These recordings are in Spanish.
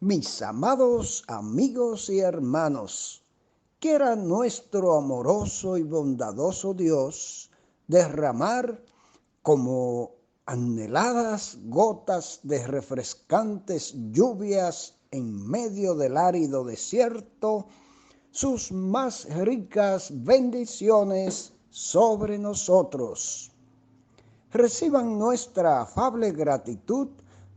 Mis amados amigos y hermanos, quiera nuestro amoroso y bondadoso Dios derramar como anheladas gotas de refrescantes lluvias en medio del árido desierto, sus más ricas bendiciones sobre nosotros. Reciban nuestra afable gratitud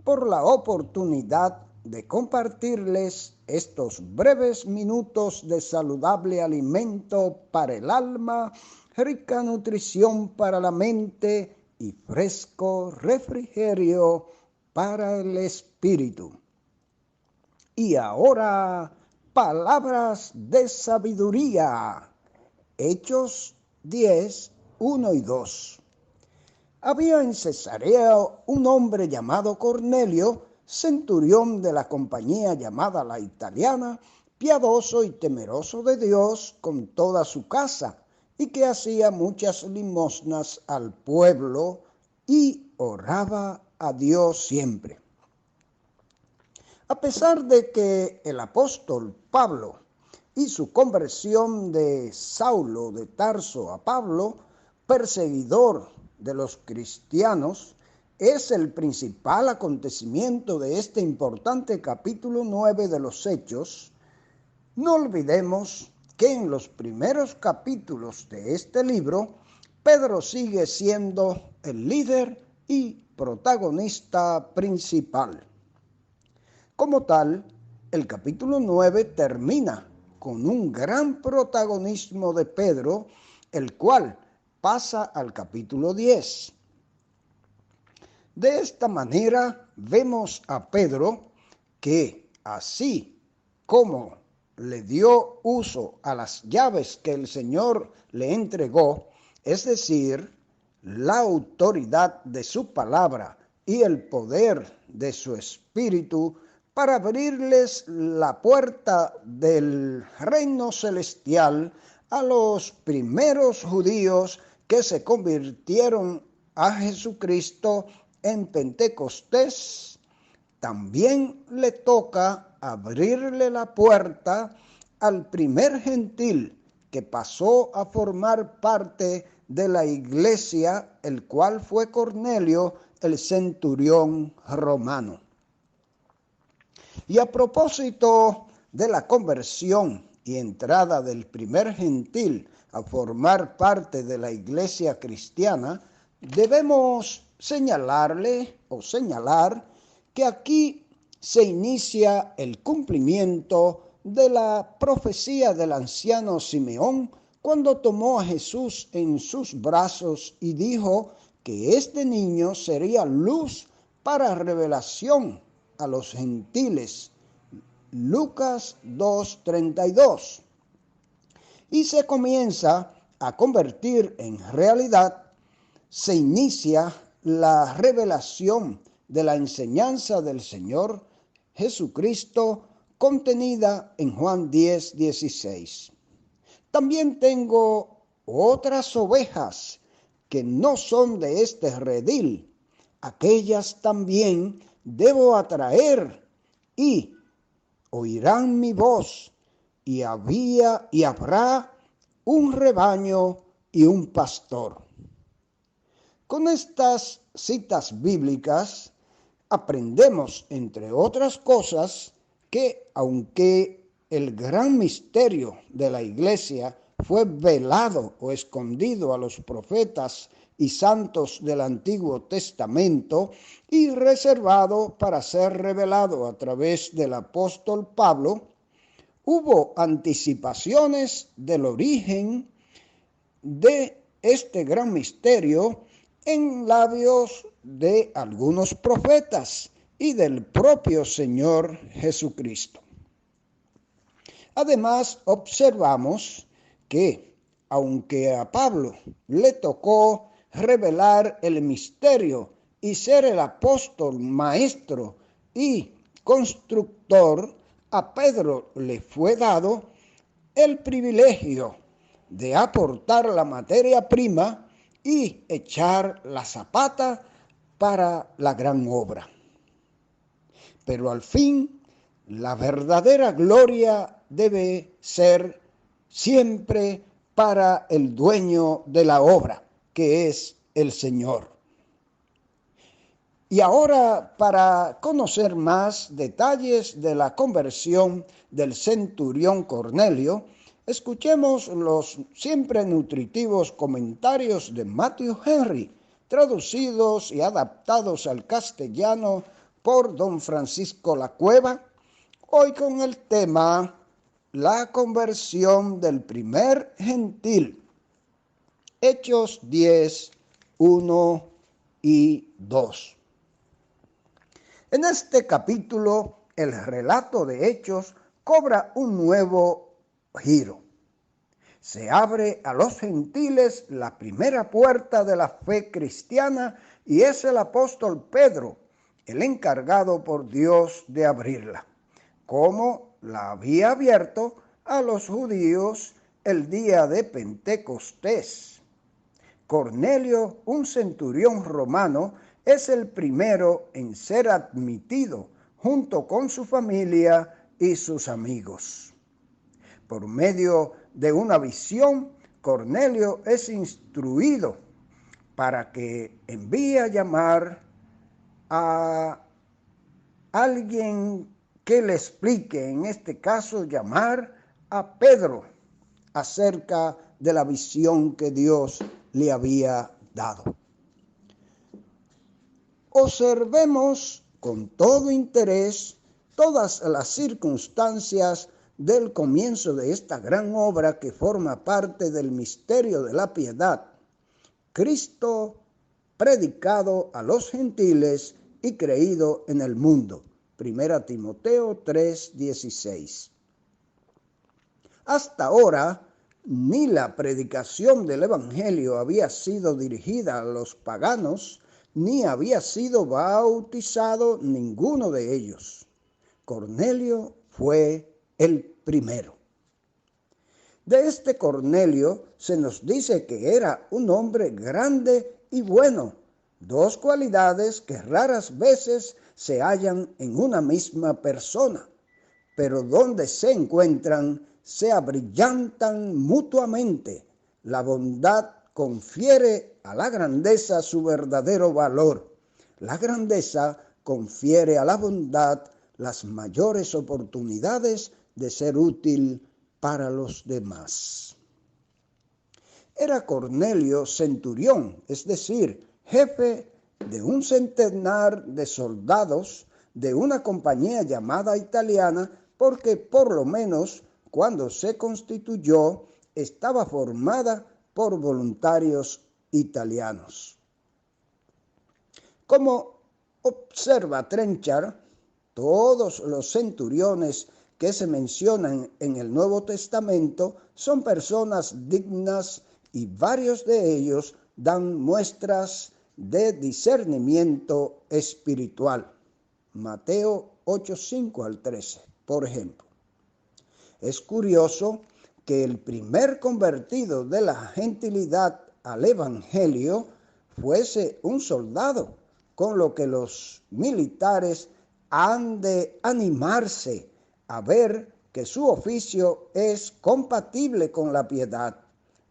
por la oportunidad de compartirles estos breves minutos de saludable alimento para el alma, rica nutrición para la mente y fresco refrigerio para el espíritu. Y ahora, palabras de sabiduría. Hechos 10, 1 y 2. Había en Cesarea un hombre llamado Cornelio, centurión de la compañía llamada La Italiana, piadoso y temeroso de Dios con toda su casa, y que hacía muchas limosnas al pueblo y oraba a Dios siempre. A pesar de que el apóstol Pablo y su conversión de Saulo de Tarso a Pablo, perseguidor de los cristianos, es el principal acontecimiento de este importante capítulo 9 de los Hechos, no olvidemos que en los primeros capítulos de este libro, Pedro sigue siendo el líder y protagonista principal. Como tal, el capítulo 9 termina con un gran protagonismo de Pedro, el cual pasa al capítulo 10. De esta manera vemos a Pedro que, así como le dio uso a las llaves que el Señor le entregó, es decir, la autoridad de su palabra y el poder de su espíritu, para abrirles la puerta del reino celestial a los primeros judíos que se convirtieron a Jesucristo en Pentecostés, también le toca abrirle la puerta al primer gentil que pasó a formar parte de la iglesia, el cual fue Cornelio, el centurión romano. Y a propósito de la conversión y entrada del primer gentil a formar parte de la iglesia cristiana, debemos señalar que aquí se inicia el cumplimiento de la profecía del anciano Simeón cuando tomó a Jesús en sus brazos y dijo que este niño sería luz para revelación a los gentiles. Lucas 2:32. Y se comienza a convertir en realidad, se inicia la revelación de la enseñanza del Señor Jesucristo contenida en Juan 10:16. También tengo otras ovejas que no son de este redil. Aquellas también debo atraer y oirán mi voz, y habrá un rebaño y un pastor. Con estas citas bíblicas aprendemos, entre otras cosas, que aunque el gran misterio de la iglesia fue velado o escondido a los profetas y santos del Antiguo Testamento y reservado para ser revelado a través del apóstol Pablo, hubo anticipaciones del origen de este gran misterio en labios de algunos profetas y del propio Señor Jesucristo. Además, observamos que, aunque a Pablo le tocó revelar el misterio y ser el apóstol maestro y constructor, a Pedro le fue dado el privilegio de aportar la materia prima y echar la zapata para la gran obra. Pero al fin, La verdadera gloria debe ser siempre para el dueño de la obra, que es el Señor. Y ahora, para conocer más detalles de la conversión del centurión Cornelio, escuchemos los siempre nutritivos comentarios de Matthew Henry, traducidos y adaptados al castellano por don Francisco Lacueva, hoy con el tema La conversión del primer gentil. Hechos 10, 1 y 2. En este capítulo, el relato de Hechos cobra un nuevo giro. Se abre a los gentiles la primera puerta de la fe cristiana y es el apóstol Pedro el encargado por Dios de abrirla, como la había abierto a los judíos el día de Pentecostés. Cornelio, un centurión romano, es el primero en ser admitido junto con su familia y sus amigos. Por medio de una visión, Cornelio es instruido para que envíe a llamar a alguien que le explique, en este caso llamar a Pedro, acerca de la visión que Dios le había dado. Observemos con todo interés todas las circunstancias del comienzo de esta gran obra que forma parte del misterio de la piedad. Cristo predicado a los gentiles y creído en el mundo. 1 Timoteo 3:16. Hasta ahora, ni la predicación del Evangelio había sido dirigida a los paganos, ni había sido bautizado ninguno de ellos. Cornelio fue el primero. De este Cornelio se nos dice que era un hombre grande y bueno, dos cualidades que raras veces se hallan en una misma persona, pero donde se encuentran se abrillantan mutuamente. La bondad confiere a la grandeza su verdadero valor. La grandeza confiere a la bondad las mayores oportunidades de ser útil para los demás. Era Cornelio centurión, es decir, jefe de un centenar de soldados de una compañía llamada italiana, porque por lo menos cuando se constituyó estaba formada por voluntarios italianos. Como observa Trenchard, todos los centuriones que se mencionan en el Nuevo Testamento son personas dignas y varios de ellos dan muestras de discernimiento espiritual. Mateo 8:5 al 13, por ejemplo. Es curioso que el primer convertido de la gentilidad al Evangelio fuese un soldado, con lo que los militares han de animarse a ver que su oficio es compatible con la piedad,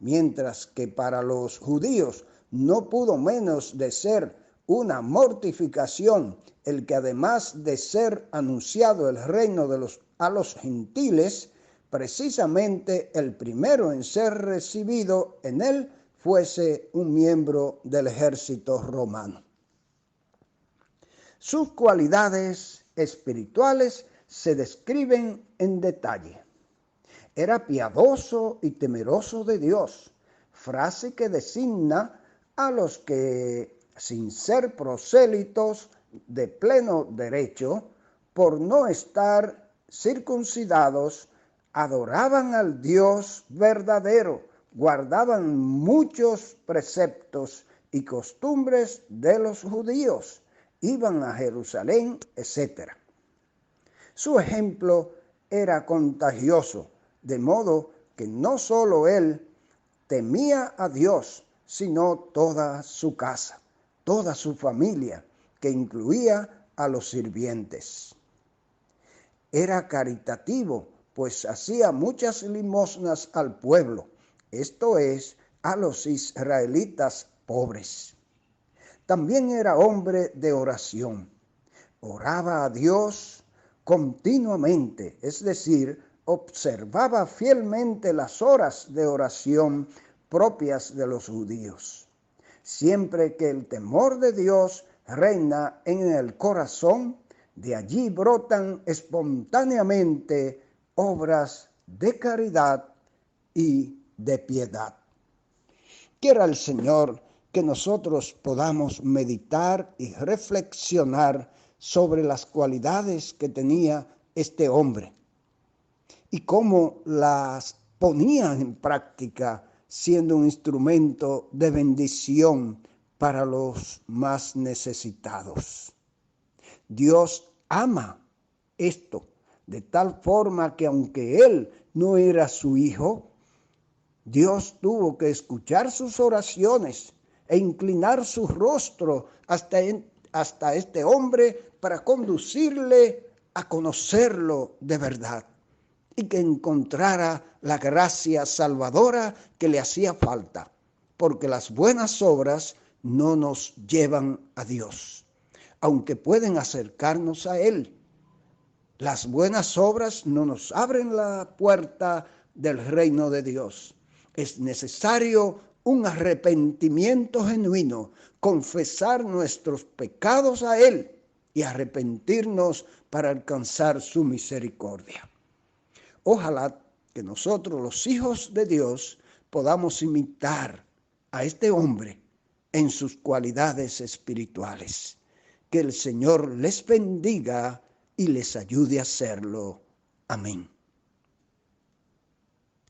mientras que para los judíos no pudo menos de ser una mortificación el que además de ser anunciado el reino a los gentiles, precisamente el primero en ser recibido en él fuese un miembro del ejército romano. Sus cualidades espirituales se describen en detalle. Era piadoso y temeroso de Dios, frase que designa a los que, sin ser prosélitos de pleno derecho, por no estar circuncidados, adoraban al Dios verdadero, guardaban muchos preceptos y costumbres de los judíos, iban a Jerusalén, etc. Su ejemplo era contagioso, de modo que no solo él temía a Dios, sino toda su casa, toda su familia, que incluía a los sirvientes. era caritativo, pues hacía muchas limosnas al pueblo, esto es, a los israelitas pobres. También era hombre de oración. Oraba a Dios continuamente, es decir, observaba fielmente las horas de oración propias de los judíos. Siempre que el temor de Dios reina en el corazón, de allí brotan espontáneamente obras de caridad y de piedad. Quiera el Señor que nosotros podamos meditar y reflexionar sobre las cualidades que tenía este hombre y cómo las ponía en práctica, siendo un instrumento de bendición para los más necesitados. Dios ama esto de tal forma que aunque él no era su hijo, Dios tuvo que escuchar sus oraciones e inclinar su rostro hasta este hombre para conducirle a conocerlo de verdad y que encontrara la gracia salvadora que le hacía falta, porque las buenas obras no nos llevan a Dios, aunque pueden acercarnos a Él. Las buenas obras no nos abren la puerta del reino de Dios. Es necesario un arrepentimiento genuino, confesar nuestros pecados a Él y arrepentirnos para alcanzar su misericordia. Ojalá que nosotros, los hijos de Dios, podamos imitar a este hombre en sus cualidades espirituales. Que el Señor les bendiga y les ayude a hacerlo. Amén.